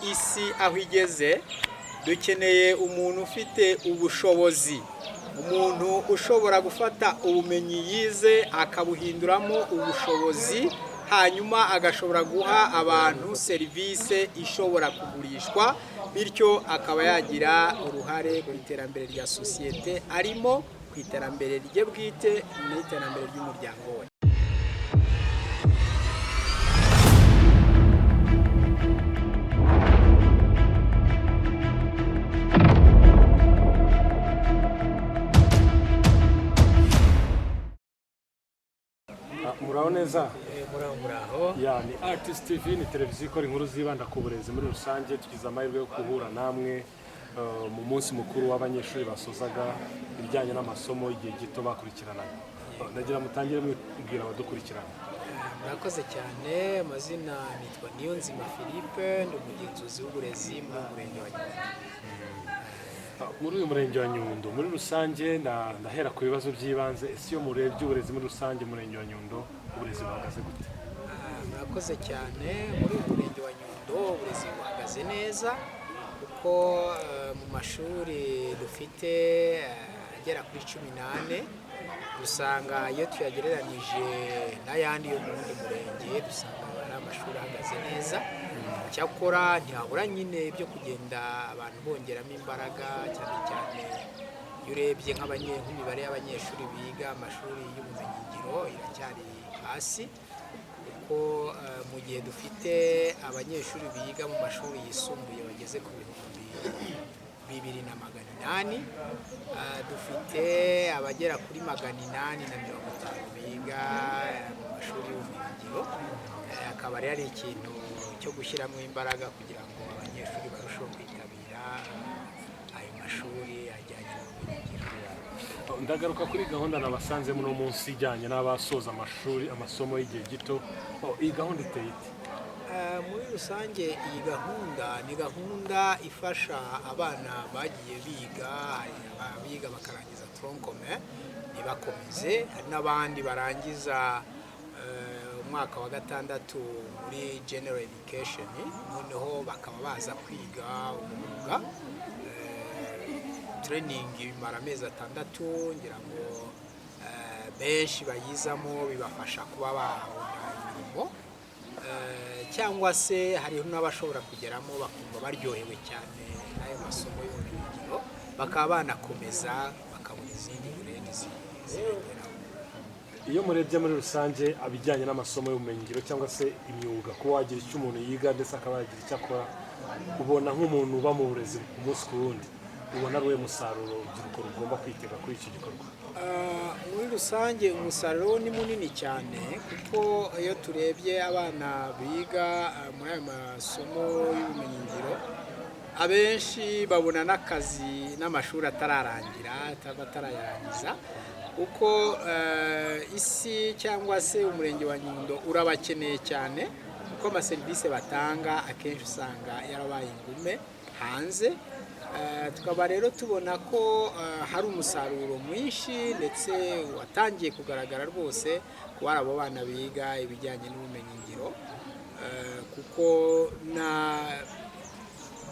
isi aho igeze dukeneye umuntu ufite ubushobozi, umuntu ushobora gufata ubumenyi yize akabuhinduramo ubushobozi, hanyuma agashobora guha abantu serivisi ishobora kugurishwa, bityo akaba yagira uruhare mu iterambere rya sosiyete arimo, ku iterambere rye bwite n'iterambere ry'umuryango we. Muraho neza. Muraho. Ni Artist TV, ni televiziyo ikora inkuru zibanda ku burezi muri rusange. Tugize amahirwe yo guhura namwe mu munsi mukuru w'abanyeshuri basozaga ibijyanye n'amasomo igihe gito bakurikiranaga. Nagira mutangire mwibwira abadukurikirana. Murakoze cyane, amazina nitwa Niyonzima Philippe, ndi umugenzuzi w'uburezi mu murenge wa Nyundo. Muri uyu murenge wa Nyundo muri rusange ndahera ku bibazo by'ibanze. Ese iyo murebye uburezi muri rusange murenge wa Nyundo uburezi buhagaze gute? Murakoze cyane, muri uyu murenge wa Nyundo uburezi buhagaze neza kuko mu mashuri dufite agera kuri 18 dusanga iyo tuyagereranije n'ayandi yo mu wundi murenge dusanga ari amashuri ahagaze neza. Cyakora ntihabura nyine ibyo kugenda abantu bongeramo imbaraga, cyane cyane iyo urebye nk'imibare y'abanyeshuri biga amashuri y'ubumenyingiro iracyari hasi, kuko mu gihe dufite abanyeshuri biga mu mashuri yisumbuye bageze ku 2,800, dufite abagera kuri 850 biga mu mashuri y'ubumenyingiro. Akaba ari ikintu cyo gushyiramo imbaraga kugira ngo abanyeshuri barusheho kwitabira ayo mashuri ajyanye n'ubumenyingiro. Ndagaruka kuri gahunda nabasanzemo uno munsi ijyanye n'abasoza amasomo y'igihe gito. Iyi gahunda iteye ite? Muri rusange iyi gahunda ni gahunda ifasha abana bagiye biga bakarangiza troncome ntibakomeze, hari n'abandi barangiza umwaka wa gatandatu muri general education, noneho bakaba baza kwiga umwuga. Training imara amezi 6, ngira ngo benshi bayizamo bibafasha kuba babona imirimo, cyangwa se hariho n'abashobora kugeramo bakumva baryohewe cyane n'ayo masomo y'ubumenyingiro, bakaba banakomeza bakabona izindi grade zibageraho. Iyo murebye muri rusange abijyanye n'amasomo y'ubumenyingiro cyangwa se imyuga, kuba wagira icyo umuntu yiga ndetse akaba yagira icyo akora, ubona nk'umuntu uba mu burezi umunsi ku wundi, ubona ari we musaruro urubyiruko rugomba kwitega kuri iki gikorwa? Muri rusange umusaruro ni munini cyane, kuko iyo turebye abana biga muri ayo masomo y'ubumenyingiro abenshi babona n'akazi n'amashuri atararangira batarayarangiza, kuko isi cyangwa se umurenge wa Nyundo urabakeneye cyane, kuko amaserivisi batanga akenshi usanga yarabaye ingume hanze. Tukaba rero tubona ko hari umusaruro mwinshi ndetse watangiye kugaragara rwose ku abo bana biga ibijyanye n'ubumenyingiro, kuko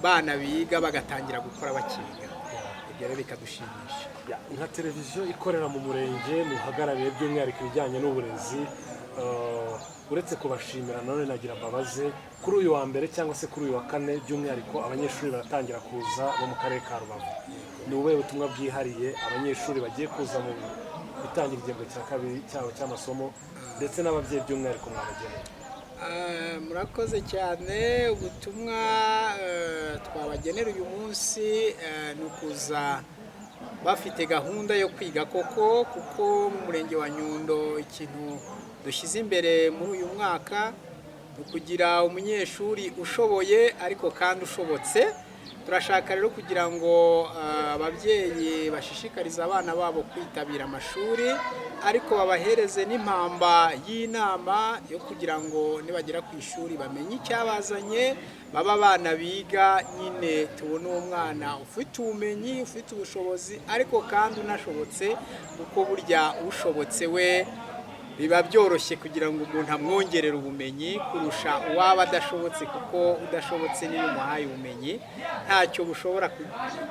bana biga bagatangira gukora bakiga, ibyo rero bikadushimisha. Nka televiziyo ikorera mu murenge muhagarariye by'umwihariko ibijyanye n'uburezi, uretse kubashimira none nagira mbabaze kuri uyu wa mbere cyangwa se kuri uyu wa kane by'umwihariko abanyeshuri baratangira kuza bo mu karere ka Rubavu. Ni ubuhe butumwa bwihariye abanyeshuri bagiye kuza mu gutangira igihembwe cya kabiri cyabo cy'amasomo ndetse n'ababyeyi by'umwihariko mwabagenera? Murakoze cyane. Ubutumwa twabagenera uyu munsi ni ukuza bafite gahunda yo kwiga koko, kuko mu murenge wa Nyundo ikintu dushyize imbere muri uyu mwaka ni ukugira umunyeshuri ushoboye ariko kandi ushobotse. Turashaka rero kugira ngo ababyeyi bashishikarize abana babo kwitabira amashuri, ariko babahereze n'impamba y'inama yo kugira ngo nibagera ku ishuri bamenye icyabazanye, baba abana biga nyine tubone uwo mwana ufite ubumenyi, ufite ubushobozi ariko kandi unashobotse, kuko burya ushobotse we biba byoroshye kugira ngo umuntu amwongerere ubumenyi kurusha uwaba adashobotse, kuko udashobotse niyo umuhaye ubumenyi ntacyo bushobora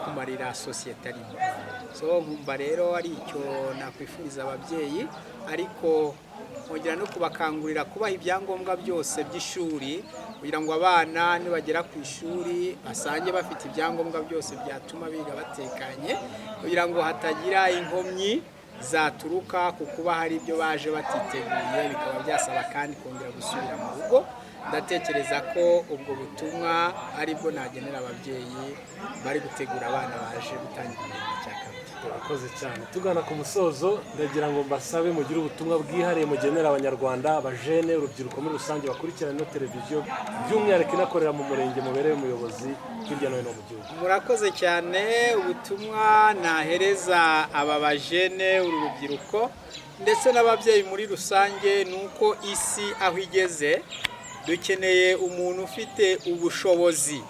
kumarira sosiyete arimo. So nkumva rero ari icyo nakwifuriza ababyeyi, ariko nkongera no kubakangurira kubaha ibyangombwa byose by'ishuri kugira ngo abana nibagera ku ishuri basange bafite ibyangombwa byose byatuma biga batekanye, kugira ngo hatagira inkomyi zaturuka ku kuba hari ibyo baje batiteguye, bikaba byasaba kandi kongera gusubira mu rugo. Ndatekereza ko ubwo butumwa ari bwo nagenera ababyeyi bari gutegura abana baje gutangira igihembwe cya kabiri. Urakoze cyane. Tugana ku musozo, ndagira ngo mbasabe mugire ubutumwa bwihariye mugenera abanyarwanda, abajene, urubyiruko muri rusange bakurikirana ino televiziyo, by'umwihariko inakorera mu murenge mubereye umuyobozi hirya no hino mu gihugu. Murakoze cyane. Ubutumwa nahereza aba bajene, uru rubyiruko ndetse n'ababyeyi muri rusange ni uko isi aho igeze dukeneye umuntu ufite ubushobozi,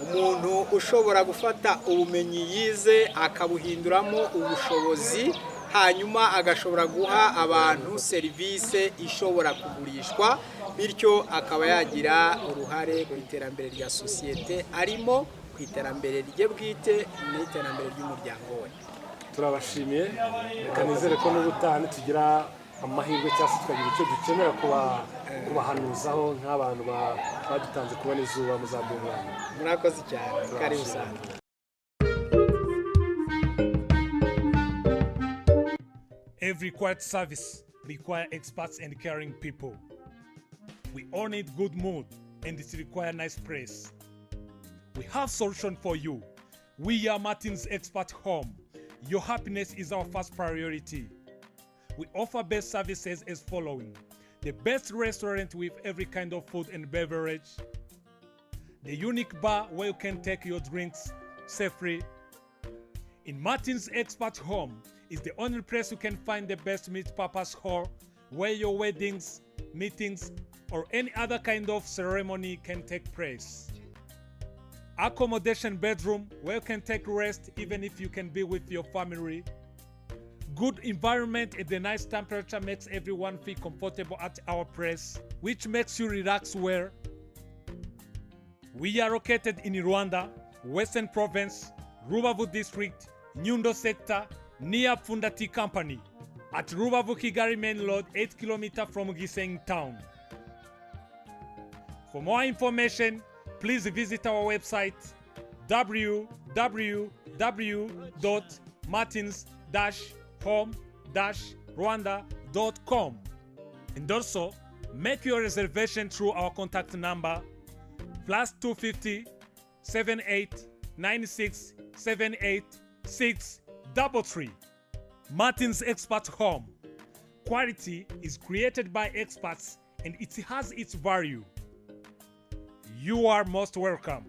umuntu ushobora gufata ubumenyi yize akabuhinduramo ubushobozi, hanyuma agashobora guha abantu serivisi ishobora kugurishwa, bityo akaba yagira uruhare ku iterambere rya sosiyete arimo, ku iterambere rye bwite n'iterambere ry'umuryango we. Turabashimiye, reka nizere ko n'ubutaha tugira amahirwe cyangwa se tukagira icyo dukenera kubahanuzaho nk'abantu badutanze kubona izuba muzadunganya. Murakoze cyane, karibu sana. Every quiet service requires experts and caring people. We all need good mood and it requires nice place. We have solution for you. We are Martin's Expert Home. Your happiness is our first priority. We offer best services as following: the best restaurant with every kind of food and beverage, the unique bar where you can take your drinks safely. In Martin's Expert Home is the only place you can find the best multi-purpose hall where your weddings, meetings, or any other kind of ceremony can take place. Accommodation bedroom where you can take rest even if you can be with your family. Good environment and the nice temperature makes everyone feel comfortable at our place, which makes you relax well. We are located in Rwanda, Western Province, Rubavu District, Nyundo Sector, near Fundati Company, at Rubavu Kigali Main Road, 8 km from Gisenyi Town. For more information, please visit our website www.martins-home-rwanda.com, and also make your reservation through our contact number +250 78 96 78 633. Martin's Expert Home. Quality is created by experts and it has its value. You are most welcome.